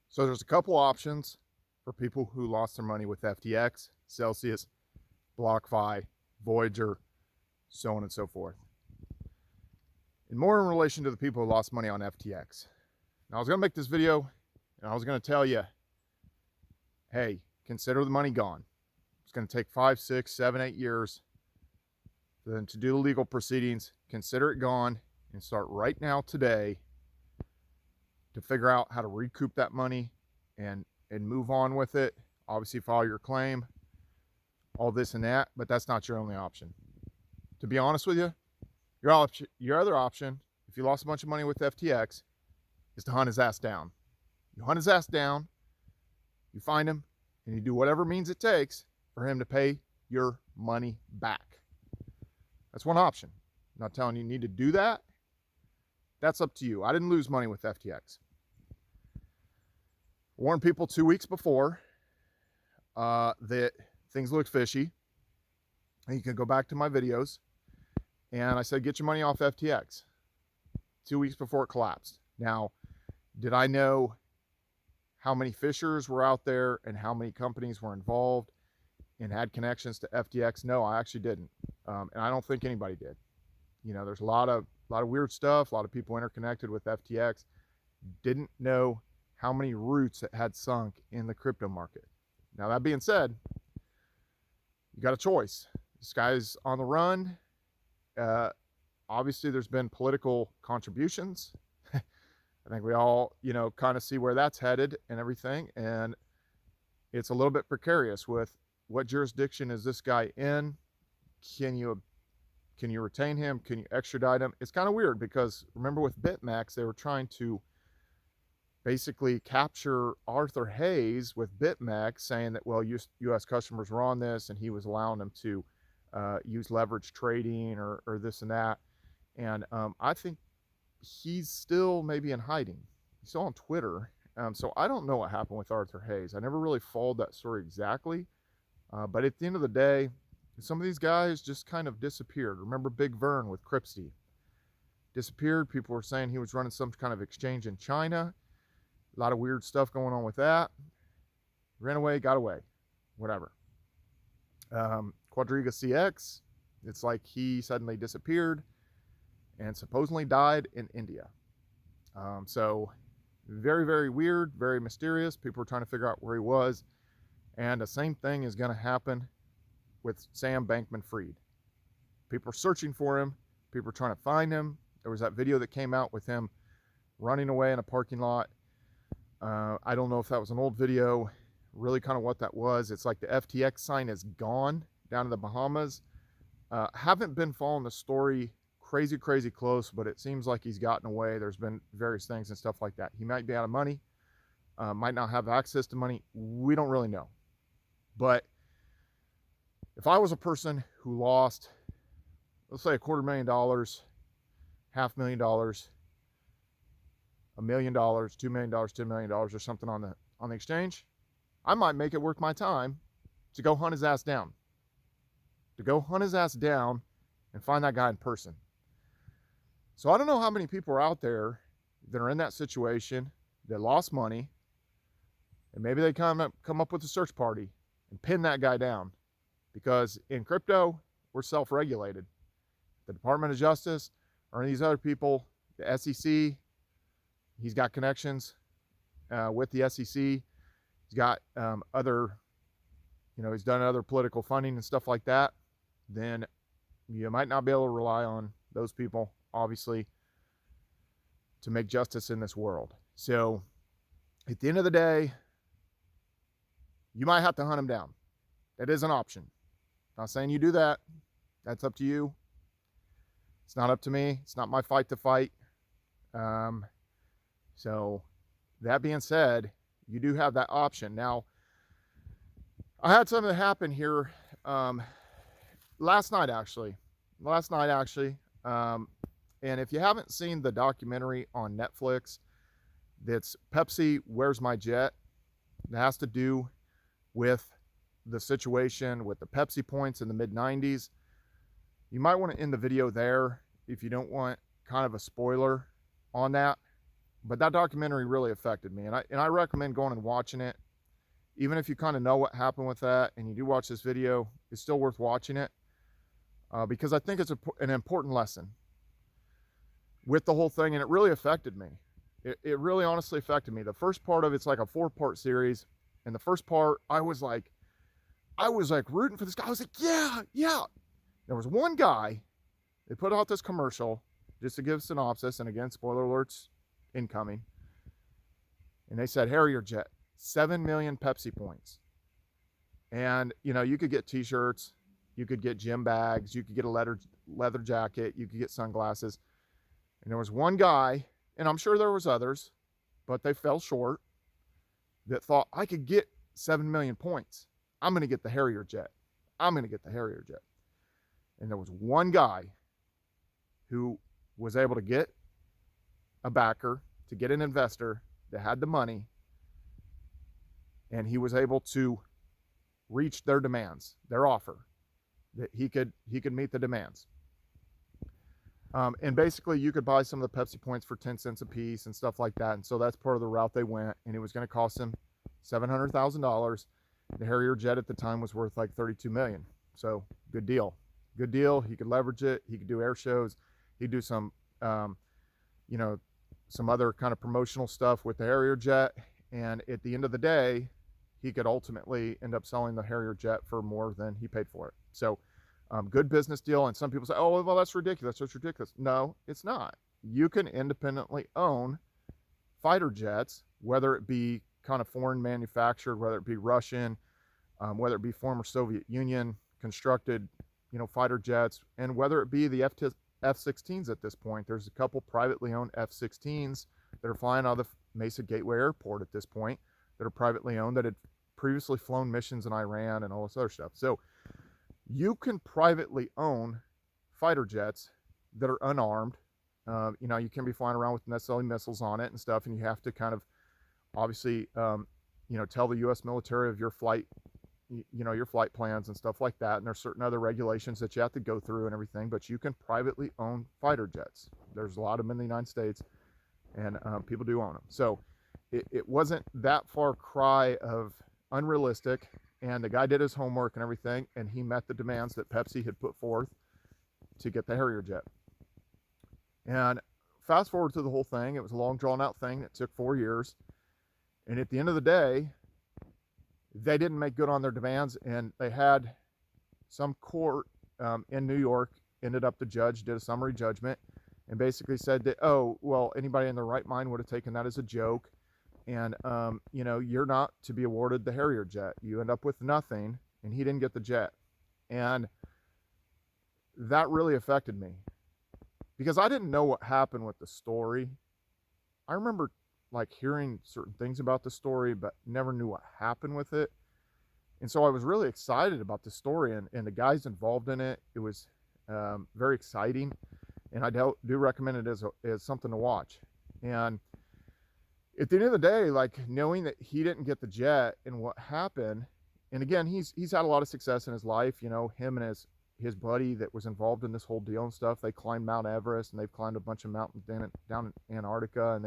So there's a couple options for people who lost their money with FTX, Celsius, BlockFi, Voyager, so on and so forth. And more in relation to the people who lost money on FTX. Now I was going to make this video and I was going to tell you, hey, consider the money gone. It's going to take 5, 6, 7, 8 years for them to do the legal proceedings. Consider it gone and start right now today to figure out how to recoup that money and move on with it. Obviously file your claim, all this and that, but that's not your only option. To be honest with you, your other option, if you lost a bunch of money with FTX, is to hunt his ass down. You hunt his ass down, you find him, and you do whatever means it takes for him to pay your money back. That's one option. I'm not telling you need to do that. That's up to you. I didn't lose money with FTX. I warned people 2 weeks before that things looked fishy. And you can go back to my videos. And I said, get your money off FTX 2 weeks before it collapsed. Now, did I know how many fishers were out there and how many companies were involved and had connections to FTX? No, I actually didn't. And I don't think anybody did. You know, there's a lot of weird stuff, a lot of people interconnected with FTX. Didn't know how many roots it had sunk in the crypto market. Now, that being said, you got a choice. This guy's on the run. Obviously, there's been political contributions. I think we all, kind of see where that's headed and everything. And it's a little bit precarious with what jurisdiction is this guy in? Can you retain him? Can you extradite him? It's kind of weird because remember with BitMEX, they were trying to basically capture Arthur Hayes with BitMEX, saying that, well, U.S. customers were on this and he was allowing them to use leverage trading or this and that. And I think he's still maybe in hiding. He's still on Twitter. So I don't know what happened with Arthur Hayes. I never really followed that story exactly. But at the end of the day, some of these guys just kind of disappeared. Remember Big Vern with Cripsty? Disappeared. People were saying he was running some kind of exchange in China. A lot of weird stuff going on with that. Ran away, got away. Whatever. Quadriga CX, it's like he suddenly disappeared and supposedly died in India. So very, very weird, very mysterious. People were trying to figure out where he was. And the same thing is going to happen with Sam Bankman-Fried. People are searching for him. People are trying to find him. There was that video that came out with him running away in a parking lot. I don't know if that was an old video, really kind of what that was. It's like the FTX sign is gone down in the Bahamas. Haven't been following the story crazy close, but it seems like he's gotten away. There's been various things and stuff like that. He might be out of money, might not have access to money. We don't really know. But if I was a person who lost, let's say $250,000, $500,000, $1 million, $2 million, $10 million or something on the exchange, I might make it worth my time to go hunt his ass down. To go hunt his ass down and find that guy in person. So I don't know how many people are out there that are in that situation, that lost money, and maybe they come up with a search party and pin that guy down. Because in crypto, we're self-regulated. The Department of Justice or these other people, the SEC, he's got connections with the SEC. He's got he's done other political funding and stuff like that. Then you might not be able to rely on those people, obviously, to make justice in this world. So at the end of the day, you might have to hunt him down. That is an option. Not saying you do that. That's up to you. It's not up to me. It's not my fight to fight. So that being said, you do have that option. Now, I had something happen here last night actually. And if you haven't seen the documentary on Netflix, that's Pepsi, Where's My Jet? It has to do with the situation with the Pepsi points in the mid-90s. You might want to end the video there if you don't want kind of a spoiler on that. But that documentary really affected me, and I recommend going and watching it. Even if you kind of know what happened with that and you do watch this video, it's still worth watching it, because I think it's an important lesson with the whole thing, and it really affected me. It really honestly affected me. The first part of it's like a 4-part series, and the first part I was like rooting for this guy. I was like, yeah. There was one guy, they put out this commercial, just to give a synopsis, and again, spoiler alerts incoming, and they said Harrier jet, 7 million Pepsi points. And you could get t-shirts, you could get gym bags, you could get a leather jacket, you could get sunglasses. And there was one guy, and I'm sure there was others, but they fell short, that thought, I could get 7 million points. I'm going to get the Harrier jet. I'm going to get the Harrier jet. And there was one guy who was able to get a backer, to get an investor that had the money, and he was able to reach their demands, their offer, that he could meet the demands. And basically you could buy some of the Pepsi points for 10 cents a piece and stuff like that. And so that's part of the route they went, and it was going to cost him $700,000. The Harrier jet at the time was worth like 32 million. So good deal. He could leverage it. He could do air shows. He'd do some, some other kind of promotional stuff with the Harrier jet. And at the end of the day, he could ultimately end up selling the Harrier jet for more than he paid for it. So good business deal. And some people say, oh, well, that's ridiculous. That's ridiculous. No, it's not. You can independently own fighter jets, whether it be kind of foreign manufactured, whether it be Russian, whether it be former Soviet Union constructed, fighter jets, and whether it be the F-16s at this point. There's a couple privately owned F-16s that are flying out of the Mesa Gateway Airport at this point that are privately owned, that had previously flown missions in Iran and all this other stuff. So you can privately own fighter jets that are unarmed. You can be flying around with necessarily missiles on it and stuff, and you have to kind of obviously, tell the U.S. military of your flight, your flight plans and stuff like that. And there's certain other regulations that you have to go through and everything, but you can privately own fighter jets. There's a lot of them in the United States, and people do own them. So it wasn't that far cry of unrealistic, and the guy did his homework and everything, and he met the demands that Pepsi had put forth to get the Harrier jet. And fast forward to the whole thing, it was a long drawn out thing that took 4 years. And at the end of the day, they didn't make good on their demands, and they had some court in New York, the judge did a summary judgment and basically said that, oh, well, anybody in their right mind would have taken that as a joke. And, you're not to be awarded the Harrier jet. You end up with nothing, and he didn't get the jet. And that really affected me because I didn't know what happened with the story. I remember hearing certain things about the story, but never knew what happened with it. And so I was really excited about the story and the guys involved in it. It was very exciting, and I do recommend it as something to watch. And at the end of the day, knowing that he didn't get the jet and what happened, and again, he's had a lot of success in his life. Him and his buddy that was involved in this whole deal and stuff, they climbed Mount Everest, and they've climbed a bunch of mountains down in Antarctica, and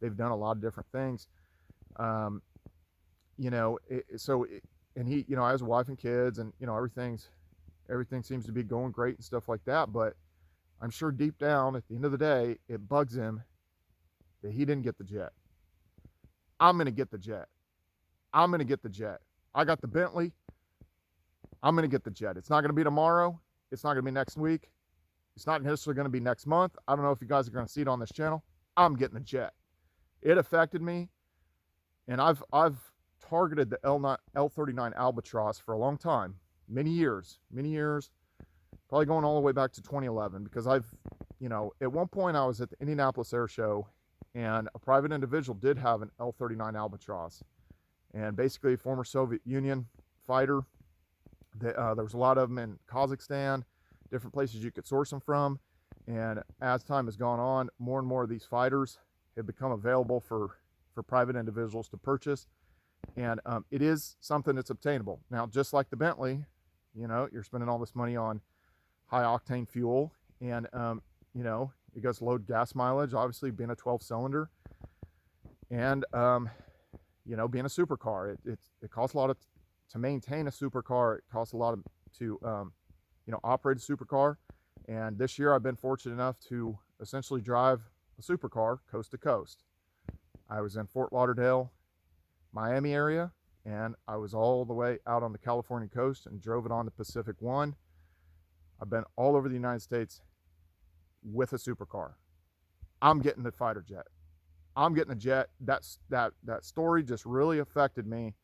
they've done a lot of different things. And he, has a wife and kids, and everything seems to be going great and stuff like that. But I'm sure deep down at the end of the day, it bugs him that he didn't get the jet. I'm going to get the jet. I'm going to get the jet. I got the Bentley. I'm going to get the jet. It's not going to be tomorrow. It's not going to be next week. It's not necessarily going to be next month. I don't know if you guys are going to see it on this channel. I'm getting the jet. It affected me, and I've targeted the L39 Albatross for a long time, many years, probably going all the way back to 2011, because at one point I was at the Indianapolis Air Show, and a private individual did have an L39 Albatross, and basically a former Soviet Union fighter. There was a lot of them in Kazakhstan, different places you could source them from, and as time has gone on, more and more of these fighters have become available for private individuals to purchase, and it is something that's obtainable. Now, just like the Bentley, you're spending all this money on high octane fuel, and it goes low gas mileage, obviously being a 12 cylinder. And you know, being a supercar, it costs a lot to maintain a supercar. It costs a lot to you know, operate a supercar. And this year I've been fortunate enough to essentially drive a supercar coast to coast. I was in Fort Lauderdale, Miami area, and I was all the way out on the California coast and drove it on the Pacific One. I've been all over the United States with a supercar. I'm getting the fighter jet. I'm getting a jet. That story just really affected me.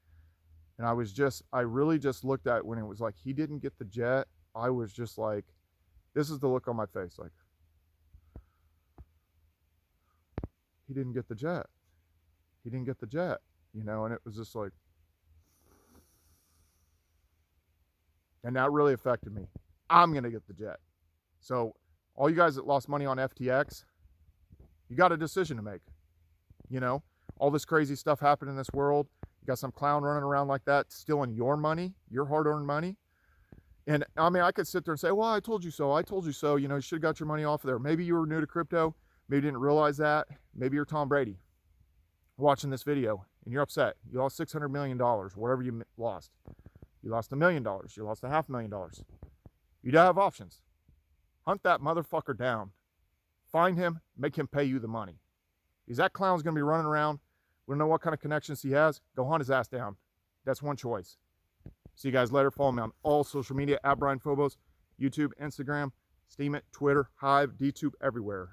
And I really just looked at it when it was like he didn't get the jet. I was just like, this is the look on my face, like, he didn't get the jet. He didn't get the jet, you know, and it was just like, and that really affected me. I'm going to get the jet. So, all you guys that lost money on FTX, you got a decision to make. You know, all this crazy stuff happened in this world. You got some clown running around like that, stealing your money, your hard-earned money. And I mean, I could sit there and say, well, I told you so. I told you so. You know, you should have got your money off of there. Maybe you were new to crypto. Maybe you didn't realize that. Maybe you're Tom Brady watching this video and you're upset. You lost $600 million, whatever you lost. You lost $1 million. You lost $500,000. You do have options. Hunt that motherfucker down. Find him, make him pay you the money. Because that clown's going to be running around. We don't know what kind of connections he has. Go hunt his ass down. That's one choice. See you guys later. Follow me on all social media at Brian Phobos, YouTube, Instagram, Steam it, Twitter, Hive, DTube, everywhere.